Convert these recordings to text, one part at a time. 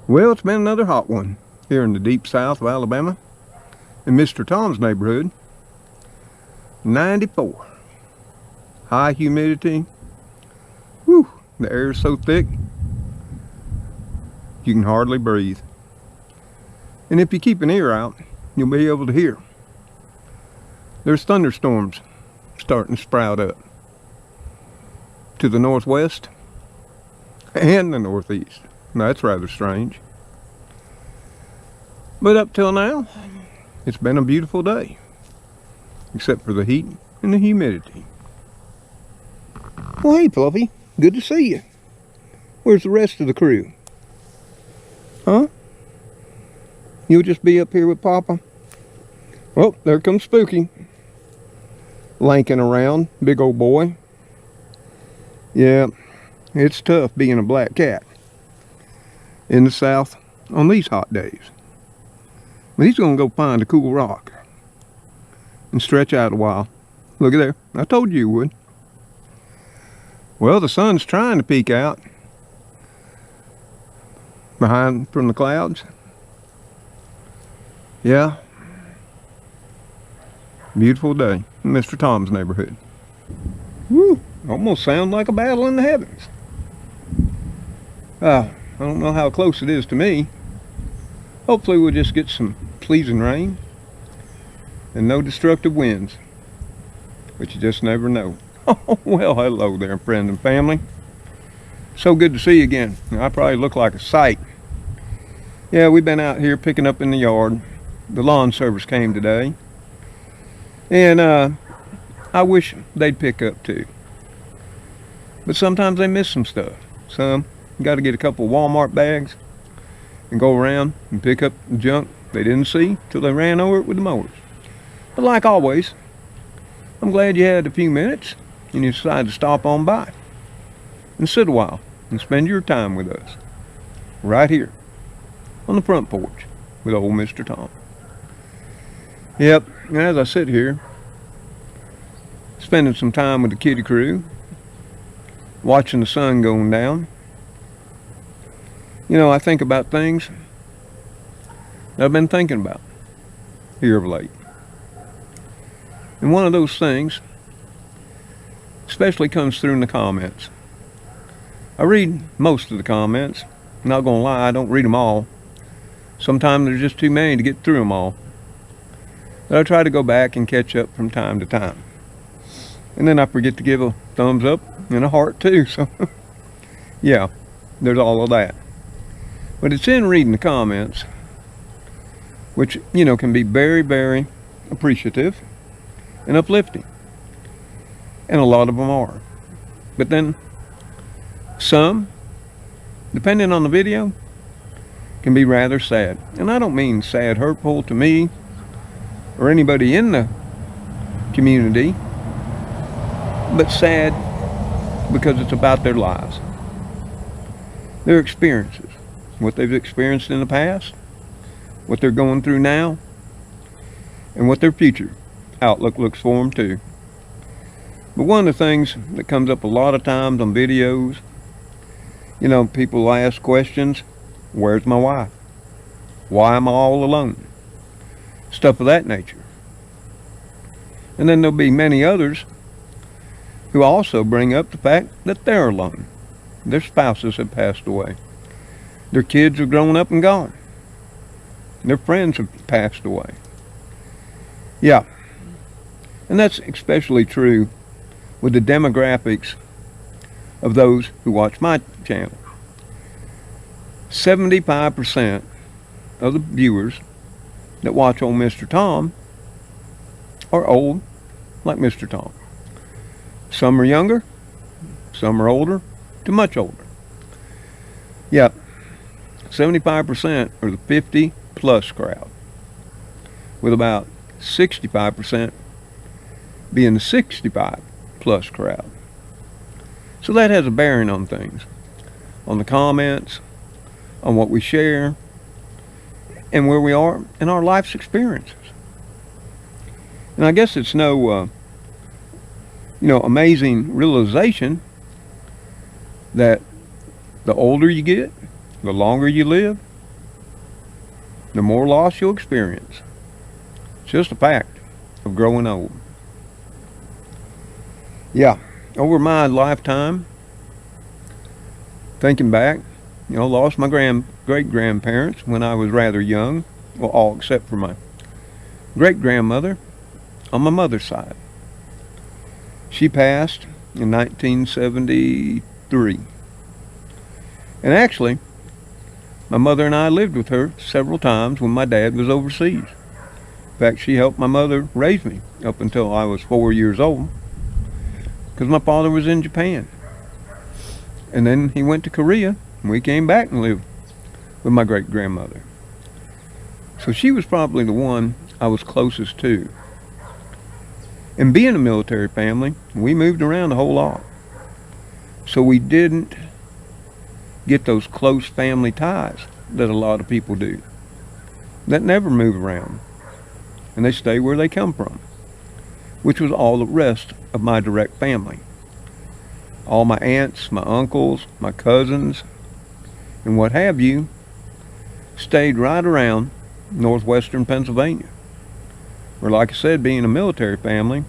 Well, it's been another hot one here in the deep south of Alabama, in Mr. Tom's neighborhood. 94. High humidity. Whew, the air is so thick you can hardly breathe. And if you keep an ear out, you'll be able to hear. There's thunderstorms starting to sprout up to the northwest and the northeast. That's rather strange. But up till now, it's been a beautiful day, except for the heat and the humidity. Well, hey, Fluffy, good to see you. Where's the rest of the crew? Huh? You'll just be up here with Papa? Well, there comes Spooky. Lanking around, big old boy. Yeah, it's tough being a black cat in the south on these hot days. But he's gonna go find a cool rock and stretch out a while. Look at there, I told you would. Well, the sun's trying to peek out from the clouds. Yeah, beautiful day in Mr. Tom's neighborhood. Woo, almost sounds like a battle in the heavens. I don't know how close it is to me. Hopefully we'll just get some pleasing rain and no destructive winds, but you just never know. Oh, well, hello there, friends and family. So good to see you again. I probably look like a sight. Yeah, we've been out here picking up in the yard. The lawn service came today, and I wish they'd pick up too. But sometimes they miss some stuff. Some got to get a couple of Walmart bags and go around and pick up the junk they didn't see till they ran over it with the mowers. But like always, I'm glad you had a few minutes and you decided to stop on by and sit a while and spend your time with us right here on the front porch with old Mr. Tom. Yep, and as I sit here spending some time with the kitty crew, watching the sun going down, you know, I think about things that I've been thinking about here of late. And one of those things especially comes through in the comments. I read most of the comments. Not gonna lie, I don't read them all. Sometimes there's just too many to get through them all. But I try to go back and catch up from time to time. And then I forget to give a thumbs up and a heart too, so yeah, there's all of that. But it's in reading the comments, which, you know, can be very, very appreciative and uplifting. And a lot of them are. But then some, depending on the video, can be rather sad. And I don't mean sad, hurtful to me or anybody in the community, but sad because it's about their lives, their experiences, what they've experienced in the past, what they're going through now, and what their future outlook looks for them too. But one of the things that comes up a lot of times on videos, you know, people ask questions, where's my wife? Why am I all alone? Stuff of that nature. And then there'll be many others who also bring up the fact that they're alone. Their spouses have passed away. Their kids have grown up and gone. Their friends have passed away. Yeah. And that's especially true with the demographics of those who watch my channel. 75% of the viewers that watch old Mr. Tom are old like Mr. Tom. Some are younger, some are older, to much older. Yep, 75% are the 50 plus crowd, with about 65% being the 65 plus crowd. So that has a bearing on things, on the comments, on what we share, and where we are in our life's experiences. And I guess it's no amazing realization that the older you get, the longer you live, the more loss you'll experience. It's just a fact of growing old. Yeah, over my lifetime, thinking back, lost my great-grandparents when I was rather young. Well, all except for my great-grandmother on my mother's side. She passed in 1973. And actually, my mother and I lived with her several times when my dad was overseas. In fact, she helped my mother raise me up until I was 4 years old, because my father was in Japan. And then he went to Korea, and we came back and lived with my great-grandmother. So she was probably the one I was closest to. And being a military family, we moved around a whole lot. So we didn't get those close family ties that a lot of people do, that never move around, and they stay where they come from, which was all the rest of my direct family. All my aunts, my uncles, my cousins, and what have you, stayed right around northwestern Pennsylvania, where, like I said, being a military family,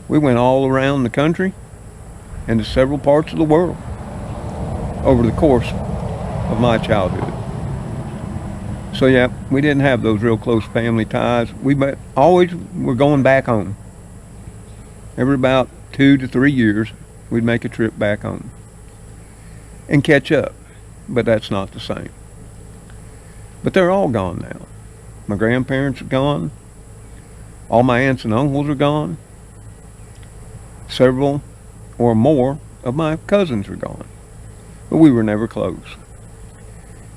we went all around the country and to several parts of the world over the course of my childhood. So yeah, we didn't have those real close family ties. We always were going back home. Every about 2 to 3 years, we'd make a trip back home and catch up, but that's not the same. But they're all gone now. My grandparents are gone. All my aunts and uncles are gone. Several or more of my cousins are gone. But we were never close.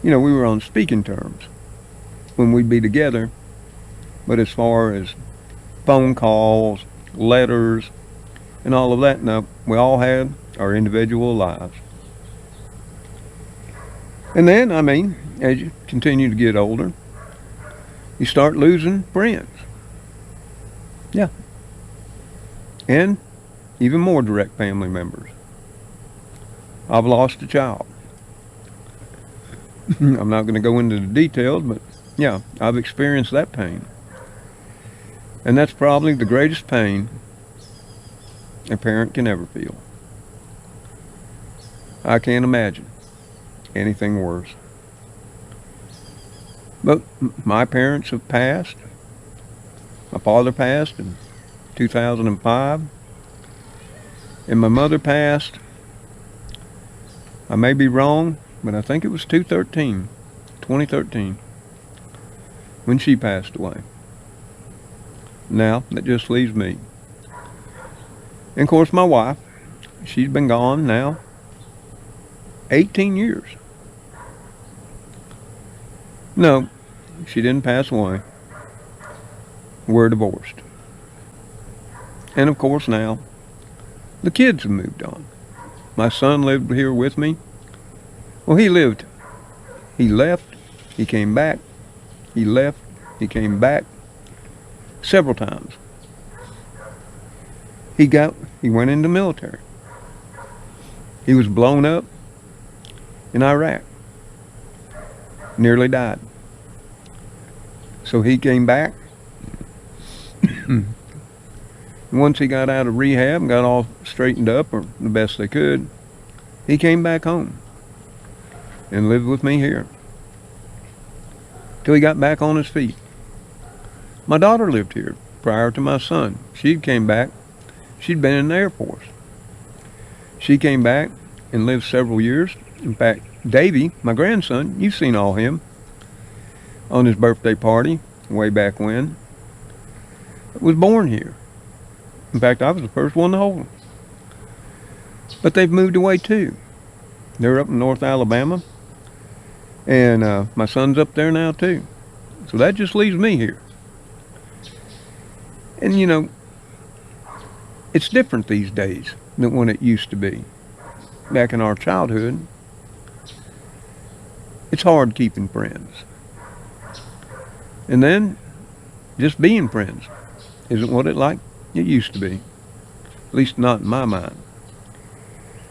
We were on speaking terms when we'd be together. But as far as phone calls, letters, and all of that, no, we all had our individual lives. And then, as you continue to get older, you start losing friends. Yeah. And even more direct family members. I've lost a child. I'm not going to go into the details, but yeah, I've experienced that pain. And that's probably the greatest pain a parent can ever feel. I can't imagine anything worse. But my parents have passed. My father passed in 2005. And my mother passed, I may be wrong, but I think it was 2013, when she passed away. Now, that just leaves me. And of course, my wife, she's been gone now 18 years. No, she didn't pass away. We're divorced. And of course now, the kids have moved on. My son lived here with me. Well, he left, he came back, he left, he came back several times. He went into the military. He was blown up in Iraq. Nearly died. So he came back. Once he got out of rehab and got all straightened up, or the best they could, he came back home and lived with me here till he got back on his feet. My daughter lived here prior to my son. She came back. She'd been in the Air Force. She came back and lived several years. In fact, Davy, my grandson, you've seen all him on his birthday party way back when, was born here. In fact, I was the first one to hold them. But they've moved away too. They're up in North Alabama. And my son's up there now too. So that just leaves me here. And it's different these days than when it used to be. Back in our childhood, it's hard keeping friends. And then, just being friends isn't what it used to be. At least not in my mind.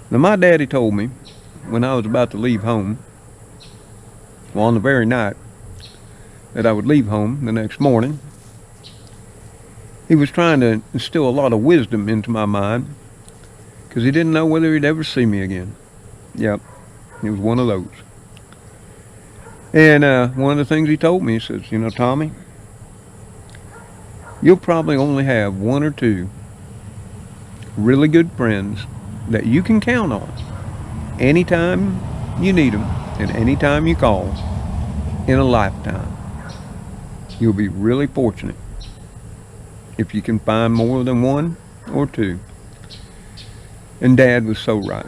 Now, my daddy told me when I was about to leave home, well, on the very night that I would leave home the next morning. He was trying to instill a lot of wisdom into my mind because he didn't know whether he'd ever see me again. Yep, he was one of those. And one of the things he told me, he says, Tommy, you'll probably only have one or two really good friends that you can count on anytime you need them and anytime you call in a lifetime. You'll be really fortunate if you can find more than one or two. And Dad was so right.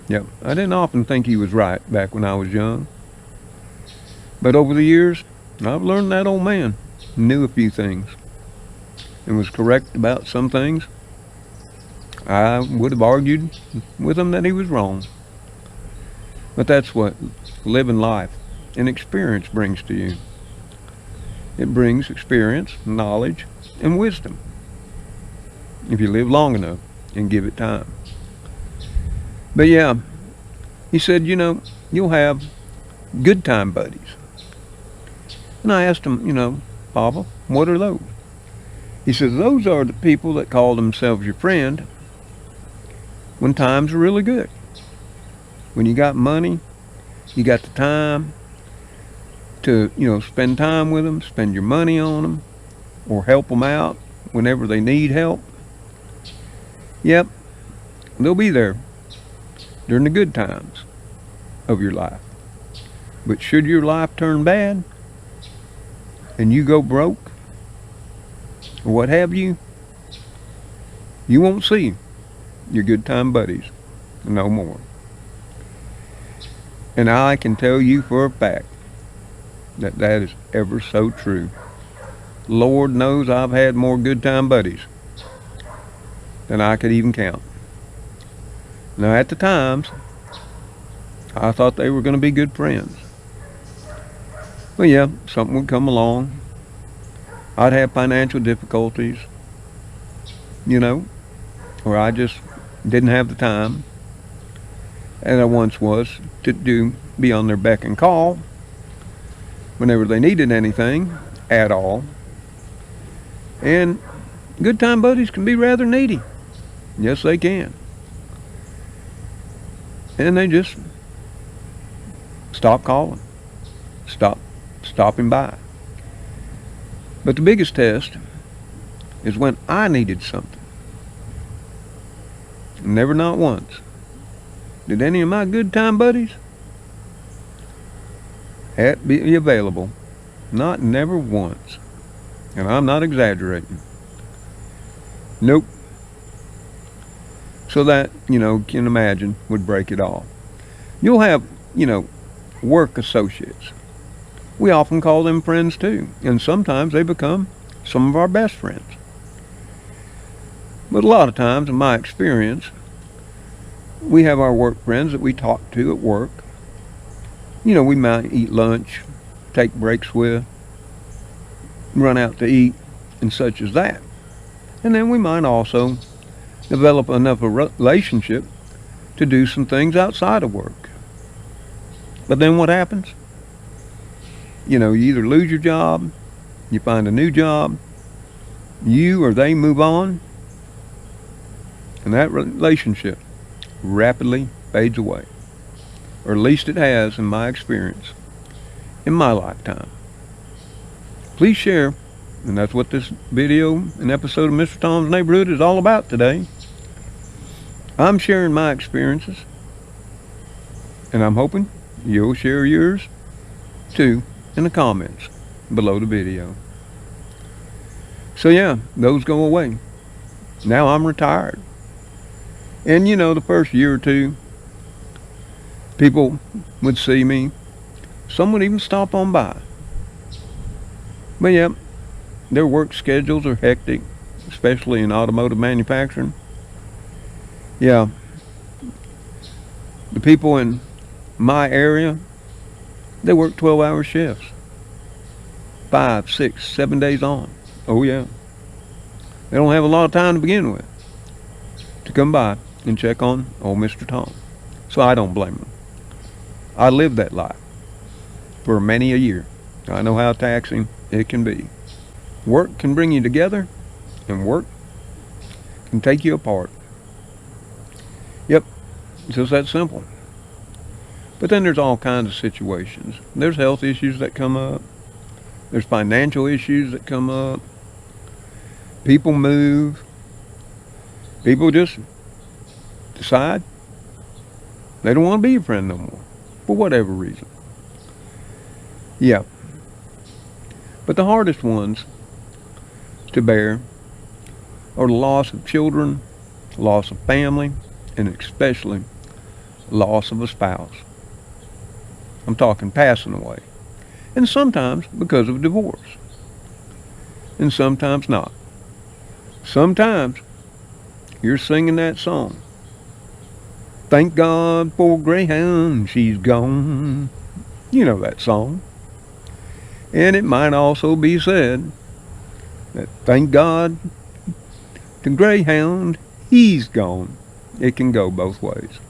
Yep, I didn't often think he was right back when I was young. But over the years, I've learned that old man knew a few things and was correct about some things. I would have argued with him that he was wrong. But that's what living life and experience brings to you. It brings experience, knowledge, and wisdom if you live long enough and give it time. But yeah, he said, you'll have good time buddies. And I asked him, Papa, what are those? He says, those are the people that call themselves your friend when times are really good. When you got money, you got the time to, spend time with them, spend your money on them, or help them out whenever they need help. Yep, they'll be there during the good times of your life. But should your life turn bad and you go broke or what have you, you won't see your good time buddies no more. And I can tell you for a fact that that is ever so true. Lord knows I've had more good time buddies than I could even count. Now at the times, I thought they were going to be good friends. Well, yeah, something would come along. I'd have financial difficulties, or I just didn't have the time, and I once was, to be on their beck and call whenever they needed anything at all. And good time buddies can be rather needy. Yes, they can. And they just stop calling, stopping by. But the biggest test is when I needed something. Never, not once, did any of my good time buddies be available. Not never once. And I'm not exaggerating. Nope. So that, can imagine, would break it all. You'll have, work associates. We often call them friends too. And sometimes they become some of our best friends. But a lot of times, in my experience, we have our work friends that we talk to at work. We might eat lunch, take breaks with, run out to eat, and such as that. And then we might also develop enough a relationship to do some things outside of work. But then what happens? You either lose your job, you find a new job, you or they move on, and that relationship rapidly fades away. Or at least it has in my experience, in my lifetime. Please share, and that's what this video and episode of Mr. Tom's Neighborhood is all about today. I'm sharing my experiences, and I'm hoping you'll share yours too in the comments below the video. So yeah, those go away. Now I'm retired. And the first year or two, people would see me. Some would even stop on by. But yeah, their work schedules are hectic, especially in automotive manufacturing. Yeah, the people in my area, they work 12-hour shifts. 5, 6, 7 days on. Oh yeah. They don't have a lot of time to begin with to come by and check on old Mr. Tom. So I don't blame them. I lived that life for many a year. I know how taxing it can be. Work can bring you together, and work can take you apart. Yep, it's just that simple. But then there's all kinds of situations. There's health issues that come up. There's financial issues that come up. People move. People just decide they don't want to be your friend no more, for whatever reason. Yeah. But the hardest ones to bear are the loss of children, loss of family, and especially loss of a spouse. I'm talking passing away. And sometimes because of divorce. And sometimes not. Sometimes you're singing that song. Thank God for Greyhound, she's gone. You know that song. And it might also be said that thank God to Greyhound, he's gone. It can go both ways.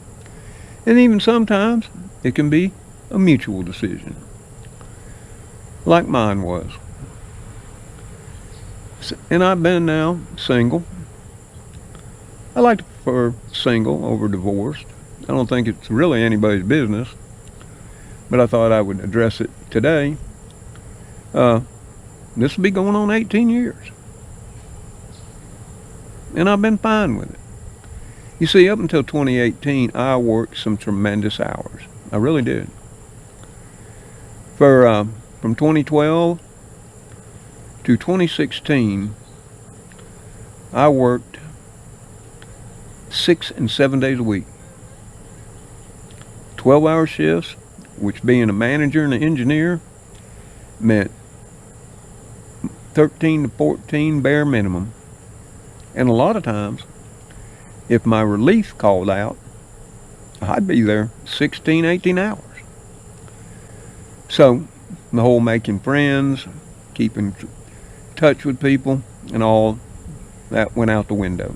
And even sometimes it can be a mutual decision, like mine was. And I've been now single. I like to prefer single over divorced. I don't think it's really anybody's business, but I thought I would address it today. This will be going on 18 years. And I've been fine with it. You see, up until 2018, I worked some tremendous hours. I really did. From 2012 to 2016, I worked 6 and 7 days a week. 12-hour shifts, which being a manager and an engineer meant 13 to 14 bare minimum. And a lot of times, if my relief called out, I'd be there 16, 18 hours. So, the whole making friends, keeping in touch with people, and all that went out the window.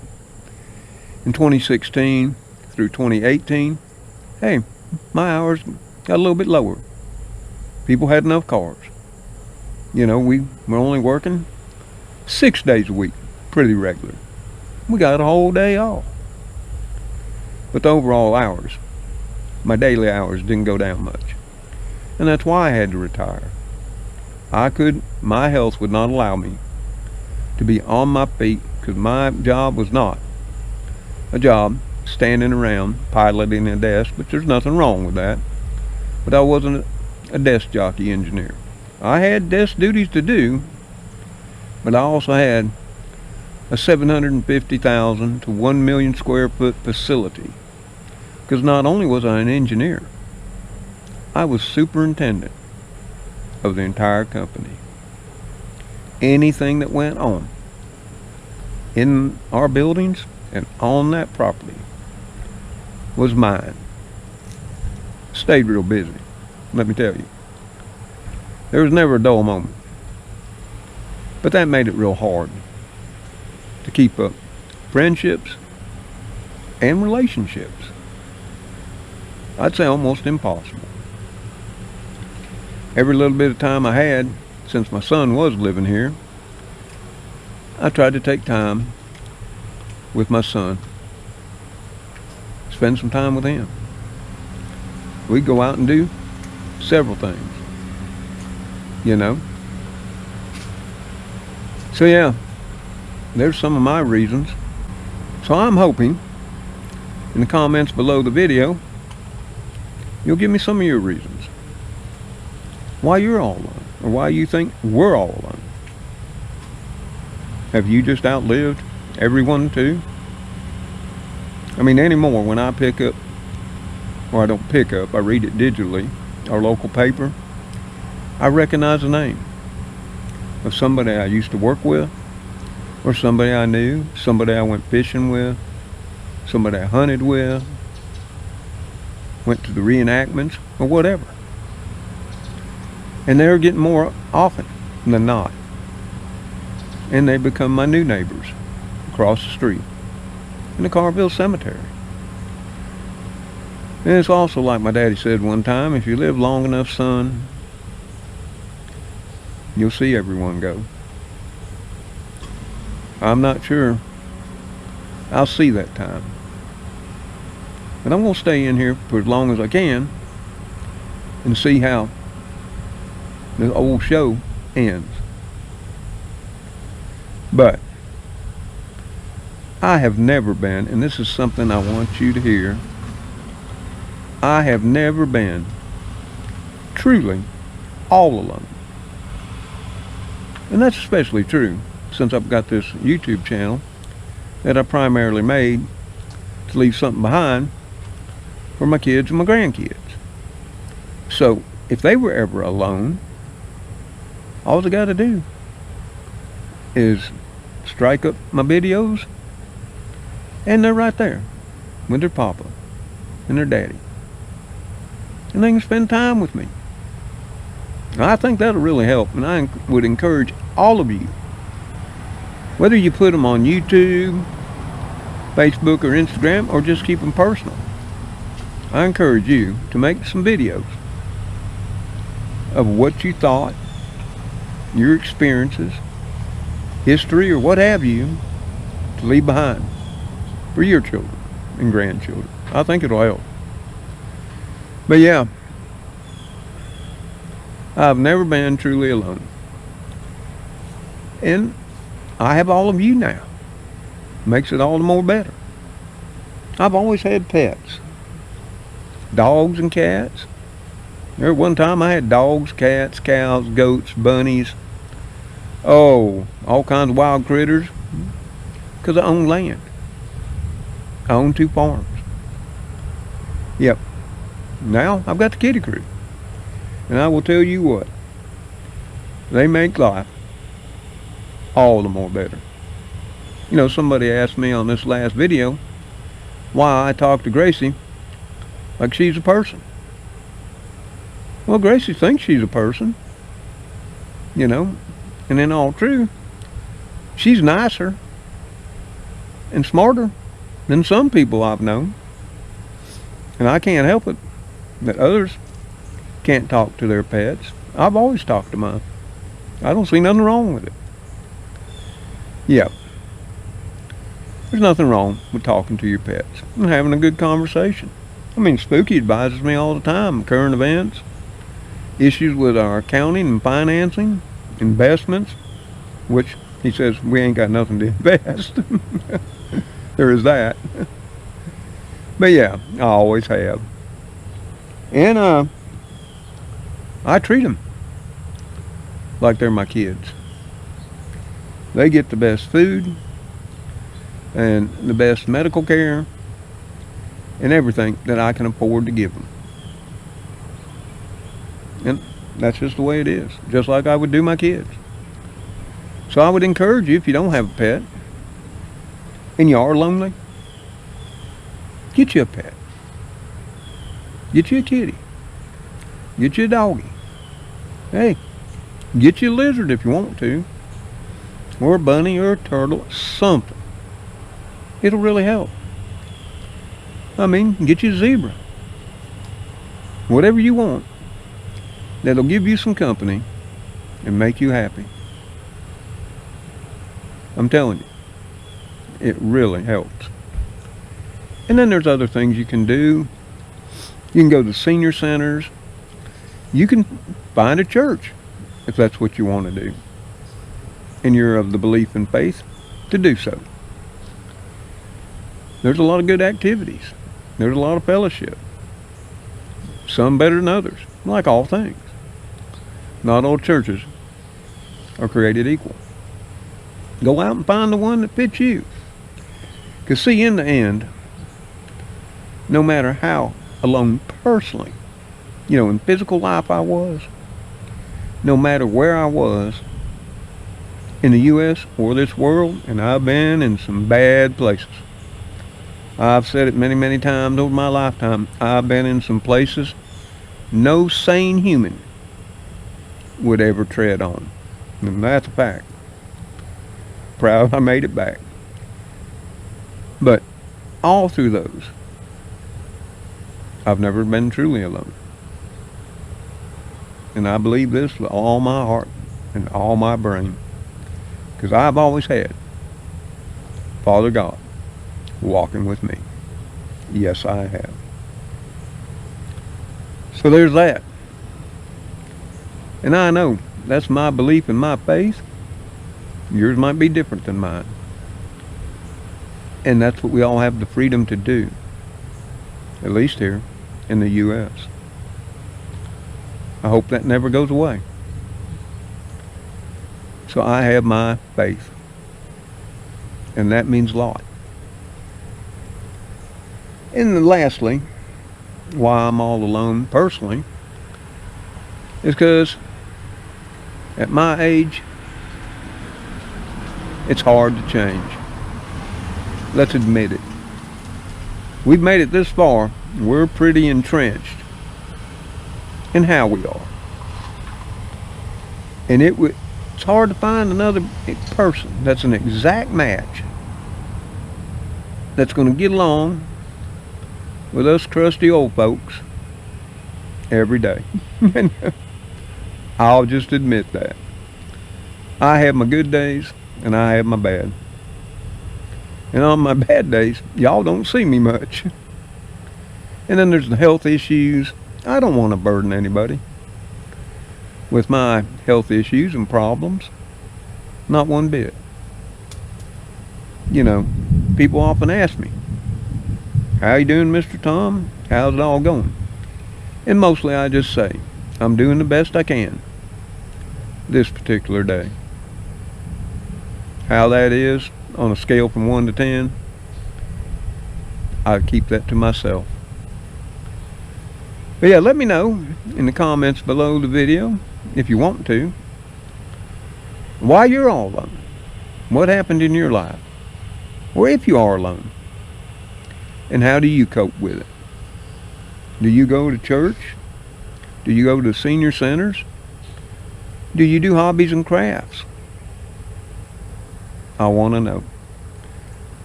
In 2016 through 2018, hey, my hours got a little bit lower. People had enough cars. You know, we were only working 6 days a week, pretty regular. We got a whole day off. But the overall hours, my daily hours, didn't go down much. And that's why I had to retire. My health would not allow me to be on my feet, because my job was not a job standing around piloting a desk, but there's nothing wrong with that. But I wasn't a desk jockey engineer. I had desk duties to do, but I also had a 750,000 to 1 million square foot facility. Because not only was I an engineer, I was superintendent of the entire company. Anything that went on in our buildings and on that property was mine. Stayed real busy, let me tell you. There was never a dull moment. But that made it real hard to keep up friendships and relationships. I'd say almost impossible. Every little bit of time I had, since my son was living here, I tried to take time with my son, spend some time with him. We'd go out and do several things, you know. So yeah, there's some of my reasons. So I'm hoping in the comments below the video, you'll give me some of your reasons why you're all alone, or why you think we're all alone. Have you just outlived everyone too? I mean, anymore, when I pick up, or I don't pick up, I read it digitally, our local paper, I recognize the name of somebody I used to work with, or somebody I knew, somebody I went fishing with, somebody I hunted with, went to the reenactments, or whatever. And they're getting more often than not. And they become my new neighbors across the street in the Carville Cemetery. And it's also like my daddy said one time, if you live long enough, son, you'll see everyone go. I'm not sure I'll see that time. But I'm going to stay in here for as long as I can and see how the old show ends. But I have never been, and this is something I want you to hear, I have never been truly all alone. And that's especially true since I've got this YouTube channel that I primarily made to leave something behind for my kids and my grandkids. So if they were ever alone, all they got to do is strike up my videos and they're right there with their papa and their daddy. And they can spend time with me. I think that'll really help, and I would encourage all of you, whether you put them on YouTube, Facebook, or Instagram, or just keep them personal, I encourage you to make some videos of what you thought, your experiences, history, or what have you, to leave behind for your children and grandchildren. I think it'll help. But yeah, I've never been truly alone. And I have all of you now. Makes it all the more better. I've always had pets. Dogs and cats. There one time I had dogs, cats, cows, goats, bunnies. Oh, all kinds of wild critters. Because I own land. I own 2 farms. Yep. Now I've got the kitty crew. And I will tell you what, they make life all the more better. You know, somebody asked me on this last video why I talk to Gracie like she's a person. Well, Gracie thinks she's a person, you know, and in all truth, she's nicer and smarter than some people I've known. And I can't help it that others can't talk to their pets. I've always talked to mine. I don't see nothing wrong with it. Yeah. There's nothing wrong with talking to your pets and having a good conversation. I mean, Spooky advises me all the time. Current events, issues with our accounting and financing, investments, which he says we ain't got nothing to invest. There is that. But yeah, I always have. And I treat them like they're my kids. They get the best food and the best medical care and everything that I can afford to give them. And that's just the way it is, just like I would do my kids. So I would encourage you, if you don't have a pet and you are lonely, get you a pet. Get you a kitty. Get you a doggy. Hey, get you a lizard if you want to. Or a bunny or a turtle, something. It'll really help. I mean, get you a zebra. Whatever you want that'll give you some company and make you happy. I'm telling you, it really helps. And then there's other things you can do. You can go to senior centers. You can find a church if that's what you want to do, and you're of the belief and faith to do so. There's a lot of good activities. There's a lot of fellowship. Some better than others, like all things. Not all churches are created equal. Go out and find the one that fits you. Because see, in the end, no matter how alone personally, you know, in physical life I was, no matter where I was in the U.S. or this world, and I've been in some bad places. I've said it many, many times over my lifetime. I've been in some places no sane human would ever tread on. And that's a fact. Proud I made it back. But all through those, I've never been truly alone. And I believe this with all my heart. and all my brain. Because I've always had Father God walking with me. Yes, I have. So there's that. And I know that's my belief and my faith. Yours might be different than mine. And that's what we all have the freedom to do. At least here in the U.S. I hope that never goes away. So I have my faith. And that means a lot. And then lastly, why I'm all alone personally is because at my age, it's hard to change. Let's admit it. We've made it this far. We're pretty entrenched in how we are. And it's hard to find another person that's an exact match that's going to get along with us crusty old folks every day. I'll just admit that. I have my good days and I have my bad. And on my bad days, y'all don't see me much. And then there's the health issues. I don't want to burden anybody with my health issues and problems. Not one bit. You know, people often ask me, how you doing, Mr. Tom? How's it all going? And mostly I just say, I'm doing the best I can this particular day. How that is on a scale from 1 to 10, I keep that to myself. But yeah, let me know in the comments below the video, if you want to, why you're all alone. What happened in your life? Or if you are alone. And how do you cope with it? Do you go to church? Do you go to senior centers? Do you do hobbies and crafts? I want to know.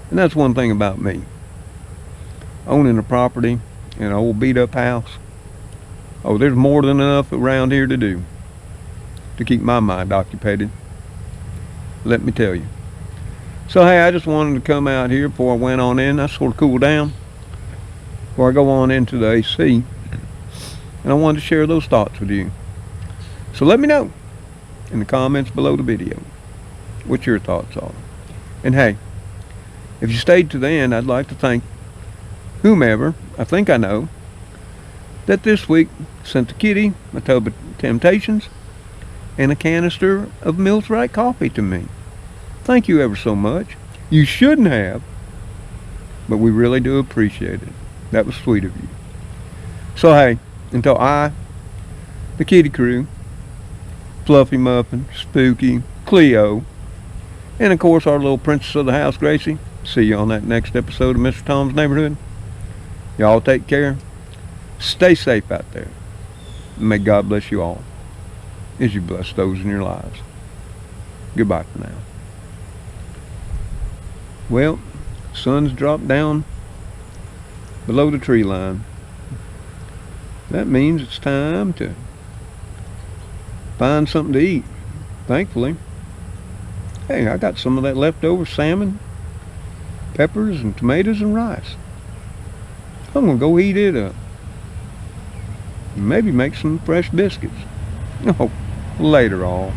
And that's one thing about me. Owning a property in an old beat up house. Oh, there's more than enough around here to do to keep my mind occupied. Let me tell you. So hey, I just wanted to come out here before I went on in. I sort of cool down before I go on into the AC. And I wanted to share those thoughts with you. So let me know in the comments below the video what your thoughts are. And hey, if you stayed to the end, I'd like to thank whomever, I think I know, that this week sent the kitty a tub of Temptations and a canister of Mills Right coffee to me. Thank you ever so much. You shouldn't have, but we really do appreciate it. That was sweet of you. So hey, until I, the kitty crew, Fluffy Muffin, Spooky, Cleo, and of course our little princess of the house, Gracie, see you on that next episode of Mr. Tom's Neighborhood. Y'all take care. Stay safe out there. May God bless you all as you bless those in your lives. Goodbye for now. Well, sun's dropped down below the tree line. That means it's time to find something to eat. Thankfully, hey, I got some of that leftover salmon, peppers, and tomatoes and rice. I'm gonna go heat it up. Maybe make some fresh biscuits. Oh, later all.